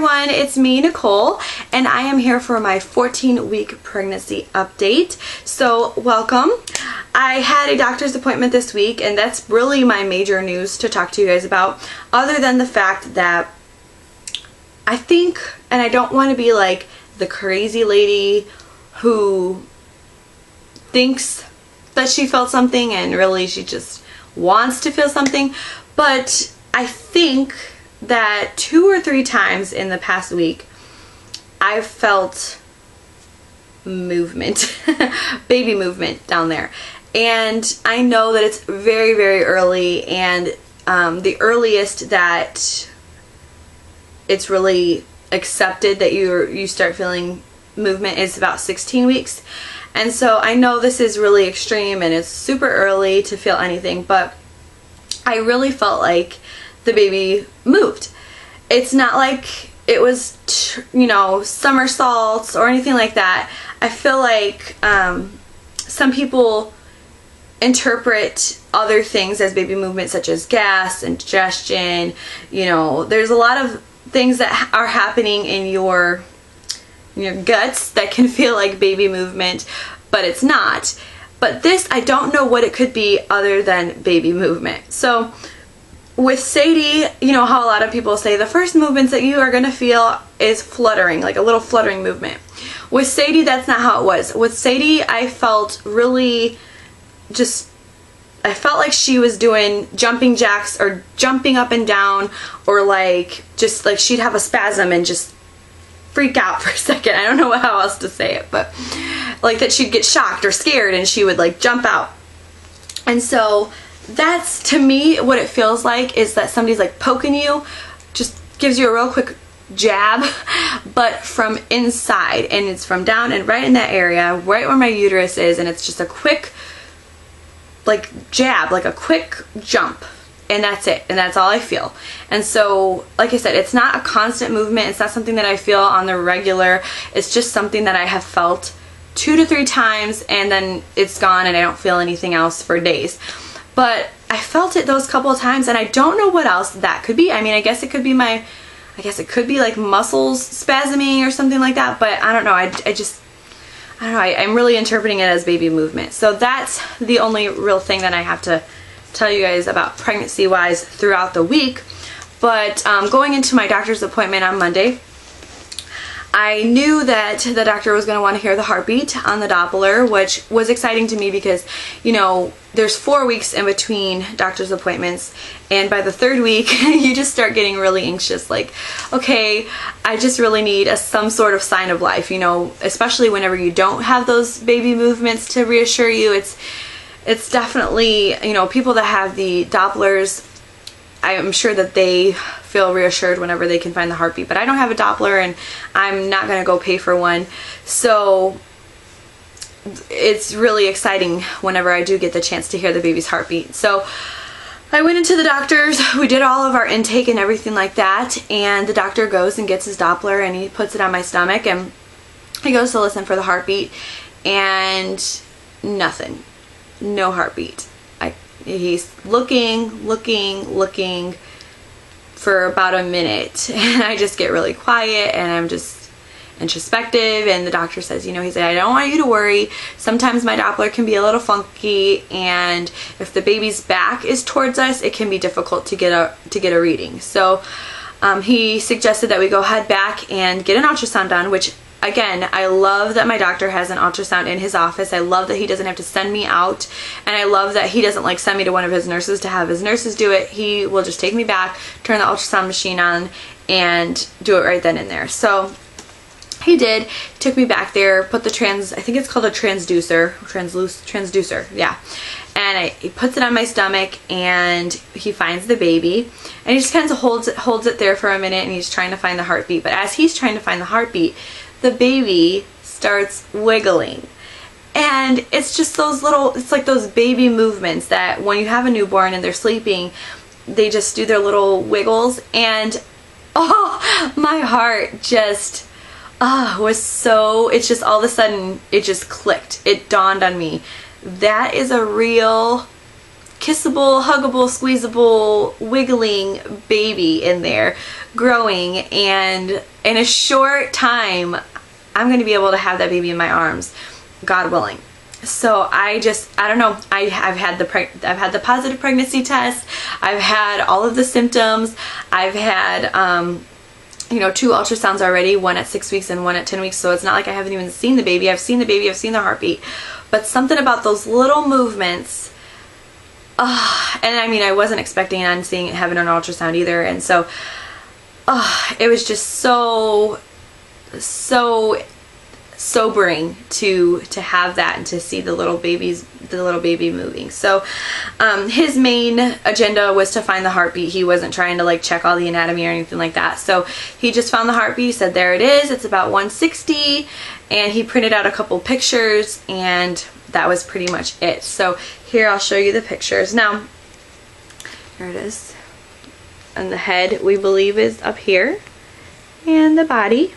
everyone, it's me, Nicole, and I am here for my 14-week pregnancy update. So welcome. I had a doctor's appointment this week, and that's really my major news to talk to you guys about, other than the fact that I think, and I don't want to be like the crazy lady who thinks that she felt something and really she just wants to feel something, but I think that 2 or 3 times in the past week I've felt movement, baby movement down there. And I know that it's very, very early, and the earliest that it's really accepted that you start feeling movement is about 16 weeks. And so I know this is really extreme and it's super early to feel anything, but I really felt like the baby moved. It's not like it was, you know, somersaults or anything like that. I feel like some people interpret other things as baby movement, such as gas, indigestion. You know, there's a lot of things that are happening in your guts that can feel like baby movement, but it's not. But this, I don't know what it could be other than baby movement. So with Sadie, you know how a lot of people say the first movements that you are going to feel is fluttering, like a little fluttering movement. With Sadie, that's not how it was. With Sadie, I felt really I felt like she was doing jumping jacks or jumping up and down, or like just like she'd have a spasm and just freak out for a second. I don't know how else to say it, but like that she'd get shocked or scared and she would like jump out. And so that's, to me, what it feels like is that somebody's like poking you, just gives you a real quick jab, but from inside, and it's from down and right in that area, right where my uterus is, and it's just a quick like jab, like a quick jump, and that's it, and that's all I feel. And so, like I said, it's not a constant movement, it's not something that I feel on the regular, it's just something that I have felt 2 to 3 times, and then it's gone and I don't feel anything else for days. But I felt it those couple of times, and I don't know what else that could be. I mean, I guess it could be like muscles spasming or something like that, but I don't know. I don't know, I'm really interpreting it as baby movement. So that's the only real thing that I have to tell you guys about pregnancy-wise throughout the week. But going into my doctor's appointment on Monday, I knew that the doctor was going to want to hear the heartbeat on the Doppler, which was exciting to me because, you know, there's 4 weeks in between doctor's appointments, and by the 3rd week you just start getting really anxious, like, okay, I just really need some sort of sign of life, you know, especially whenever you don't have those baby movements to reassure you. It's definitely, you know, people that have the Dopplers, I'm sure that they feel reassured whenever they can find the heartbeat, but I don't have a Doppler and I'm not going to go pay for one. So it's really exciting whenever I do get the chance to hear the baby's heartbeat. So I went into the doctor's, we did all of our intake and everything like that, and the doctor goes and gets his Doppler and he puts it on my stomach and he goes to listen for the heartbeat, and nothing, no heartbeat. He's looking for about a minute, and I just get really quiet and I'm just introspective, and the doctor says, you know, he said, I don't want you to worry. Sometimes my Doppler can be a little funky, and if the baby's back is towards us, it can be difficult to get a reading. So he suggested that we go head back and get an ultrasound done, which, again, I love that my doctor has an ultrasound in his office. I love that he doesn't have to send me out, and I love that he doesn't like send me to one of his nurses to have his nurses do it. He will just take me back, turn the ultrasound machine on, and do it right then and there. So he did, took me back there, put the I think it's called a transducer, yeah. And he puts it on my stomach, and he finds the baby, and he just kind of holds it there for a minute, and he's trying to find the heartbeat. But as he's trying to find the heartbeat, the baby starts wiggling. And it's just those little, it's like those baby movements that when you have a newborn and they're sleeping, they just do their little wiggles. And oh, my heart just was so, it's just all of a sudden it just clicked. It dawned on me, that is a real kissable, huggable, squeezable, wiggling baby in there growing. And in a short time, I'm going to be able to have that baby in my arms, God willing. So I don't know. I've had the positive pregnancy test. I've had all of the symptoms. I've had, you know, 2 ultrasounds already, one at 6 weeks and one at 10 weeks. So it's not like I haven't even seen the baby. I've seen the baby. I've seen the heartbeat. But something about those little movements, and I mean, I wasn't expecting on having an ultrasound either. And so, it was just so sobering to have that and to see the little baby moving. So his main agenda was to find the heartbeat. He wasn't trying to like check all the anatomy or anything like that. So he just found the heartbeat. He said, there it is, it's about 160, and he printed out a couple pictures, and that was pretty much it. So here, I'll show you the pictures. Now, here it is. And the head, we believe, is up here, and the body.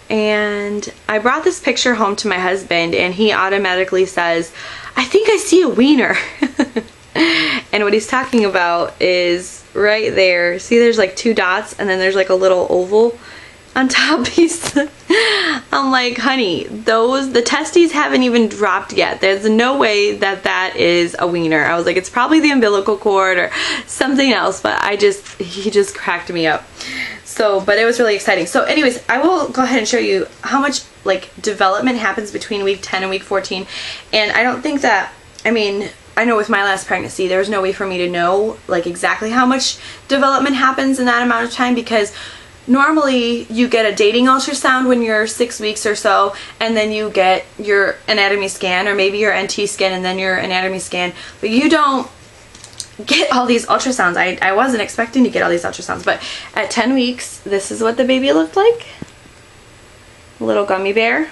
And I brought this picture home to my husband, and he automatically says, I think I see a wiener. And what he's talking about is right there. See, there's like 2 dots, and then there's like a little oval on top. I'm like, honey, the testes haven't even dropped yet. There's no way that that is a wiener. I was like, it's probably the umbilical cord or something else, but he just cracked me up. So, but it was really exciting. So anyways, I will go ahead and show you how much like development happens between week 10 and week 14. And I don't think that, I mean, I know with my last pregnancy, there was no way for me to know like exactly how much development happens in that amount of time, because normally you get a dating ultrasound when you're 6 weeks or so, and then you get your anatomy scan, or maybe your NT scan and then your anatomy scan, but you don't get all these ultrasounds. I wasn't expecting to get all these ultrasounds, but at 10 weeks, this is what the baby looked like. A little gummy bear.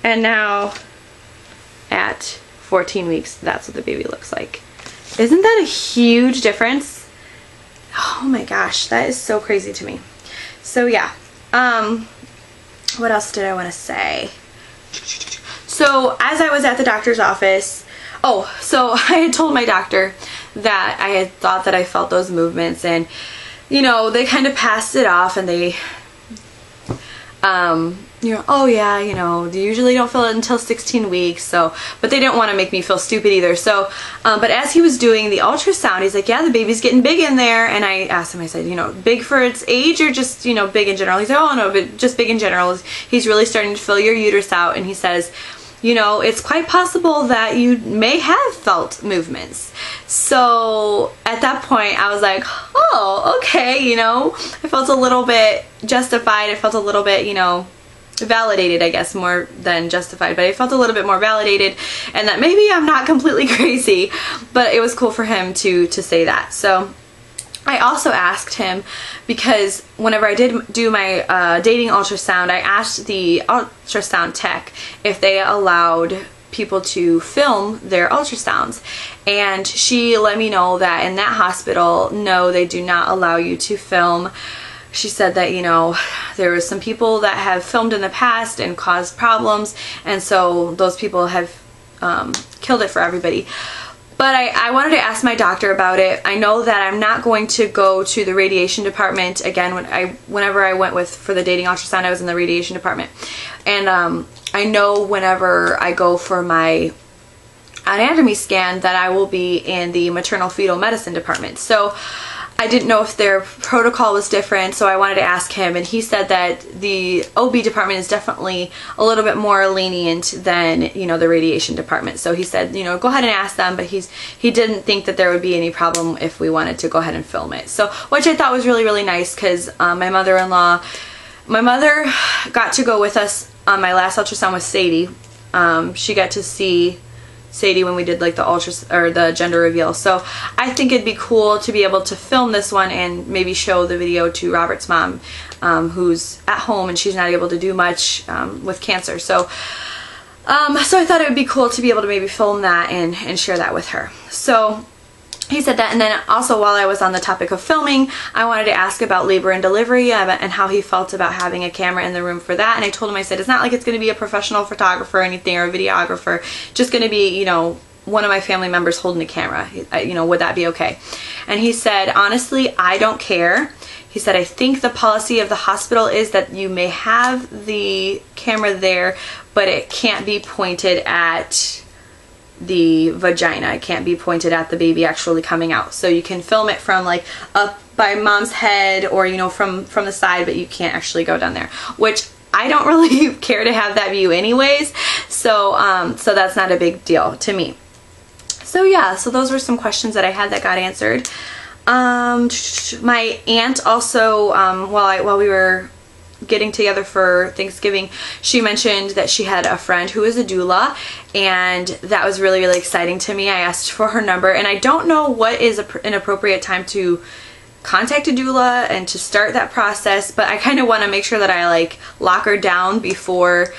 And now at 14 weeks, that's what the baby looks like. Isn't that a huge difference? Oh my gosh, that is so crazy to me. So yeah, what else did I want to say? So as I was at the doctor's office, so I had told my doctor that I had thought that I felt those movements, and you know, they kind of passed it off, and they you know, oh yeah, you know, they usually don't feel it until 16 weeks, so, but they didn't want to make me feel stupid either. So but as he was doing the ultrasound, he's like, yeah, the baby's getting big in there. And I asked him, I said, you know, big for its age or just, you know, big in general? He said, oh no, but just big in general. He's really starting to fill your uterus out. And he says, you know, it's quite possible that you may have felt movements. So at that point, I was like, oh, okay, you know, I felt a little bit justified. I felt a little bit, you know, validated, I guess, more than justified, but I felt a little bit more validated, and that maybe I'm not completely crazy. But it was cool for him to say that. So I also asked him, because whenever I did do my dating ultrasound, I asked the ultrasound tech if they allowed people to film their ultrasounds, and she let me know that in that hospital, no, they do not allow you to film. She said that, you know, there was some people that have filmed in the past and caused problems, and so those people have killed it for everybody. But I wanted to ask my doctor about it. I know that I'm not going to go to the radiation department again. Whenever I went for the dating ultrasound, I was in the radiation department. And I know whenever I go for my anatomy scan that I will be in the maternal fetal medicine department. So I didn't know if their protocol was different, so I wanted to ask him, and he said that the OB department is definitely a little bit more lenient than, you know, the radiation department. So he said, you know, go ahead and ask them, but he didn't think that there would be any problem if we wanted to go ahead and film it. So, which I thought was really, really nice, because my mother got to go with us on my last ultrasound with Sadie. She got to see Sadie when we did like the gender reveal. So I think it'd be cool to be able to film this one and maybe show the video to Robert's mom, who's at home and she's not able to do much with cancer. So so I thought it would be cool to be able to maybe film that and share that with her. So he said that. And then also, while I was on the topic of filming, I wanted to ask about labor and delivery and how he felt about having a camera in the room for that. And I told him, I said, it's not like it's going to be a professional photographer or anything, or a videographer, just going to be, you know, one of my family members holding a camera. You know, would that be okay? And he said, honestly, I don't care. he said, I think the policy of the hospital is that you may have the camera there, but it can't be pointed at the vagina. It can't be pointed at the baby actually coming out. So you can film it from like up by mom's head, or you know, from the side, but you can't actually go down there, which I don't really care to have that view anyways. So so that's not a big deal to me. So yeah, so those were some questions that I had that got answered. My aunt also, while we were getting together for Thanksgiving, she mentioned that she had a friend who is a doula, and that was really, really exciting to me. I asked for her number, and I don't know what is an appropriate time to contact a doula and to start that process, but I kind of want to make sure that I like lock her down before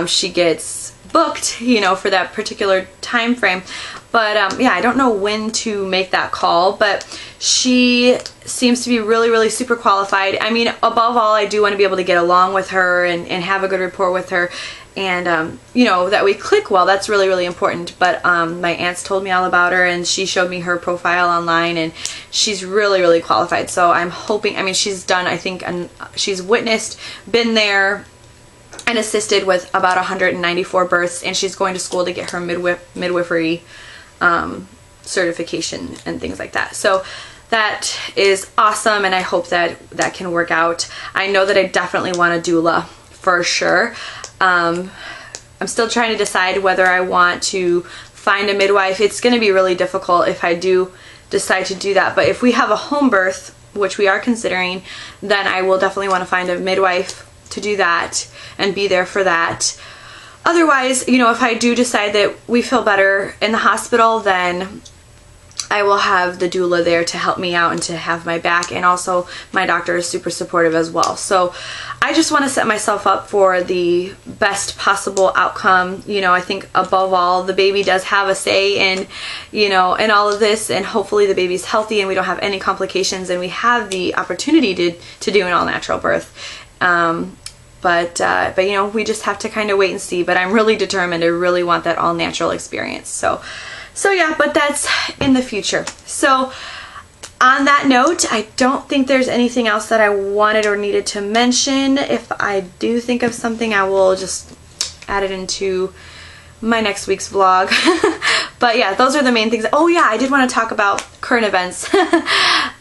she gets booked, you know, for that particular time frame. But yeah, I don't know when to make that call, but she seems to be really, really super qualified. I mean, above all, I do want to be able to get along with her and have a good rapport with her, and you know, that we click well. That's really, really important. But my aunts told me all about her, and she showed me her profile online, and she's really, really qualified. So I'm hoping, I mean, she's done, I think, and she's witnessed, been there, and assisted with about 194 births, and she's going to school to get her midwifery certification and things like that. So that is awesome, and I hope that that can work out. I know that I definitely want a doula for sure. I'm still trying to decide whether I want to find a midwife. It's going to be really difficult if I do decide to do that, but if we have a home birth, which we are considering, then I will definitely want to find a midwife to do that and be there for that. Otherwise, you know, if I do decide that we feel better in the hospital, then I will have the doula there to help me out and to have my back, and also my doctor is super supportive as well. So I just want to set myself up for the best possible outcome. You know, I think above all, the baby does have a say in, you know, in all of this, and hopefully the baby's healthy and we don't have any complications, and we have the opportunity to do an all-natural birth. But you know, we just have to kind of wait and see. But I'm really determined. I really want that all-natural experience. So yeah, but that's in the future. So on that note, I don't think there's anything else that I wanted or needed to mention. If I do think of something, I will just add it into my next week's vlog. But yeah, those are the main things. Oh yeah, I did want to talk about current events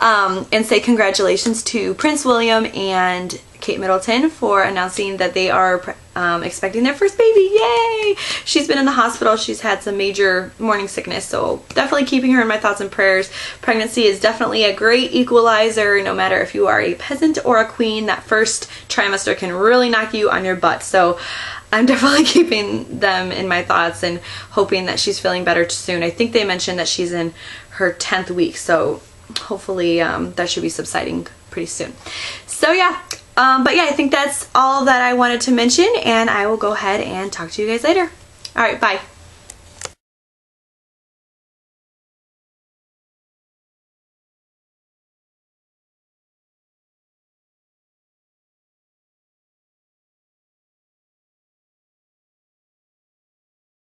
and say congratulations to Prince William and Kate Middleton for announcing that they are expecting their first baby. Yay! She's been in the hospital. She's had some major morning sickness, so definitely keeping her in my thoughts and prayers. Pregnancy is definitely a great equalizer. No matter if you are a peasant or a queen, that first trimester can really knock you on your butt. So I'm definitely keeping them in my thoughts and hoping that she's feeling better soon. I think they mentioned that she's in her 10th week, so hopefully that should be subsiding pretty soon. So yeah, but yeah, I think that's all that I wanted to mention, and I will go ahead and talk to you guys later. All right, bye.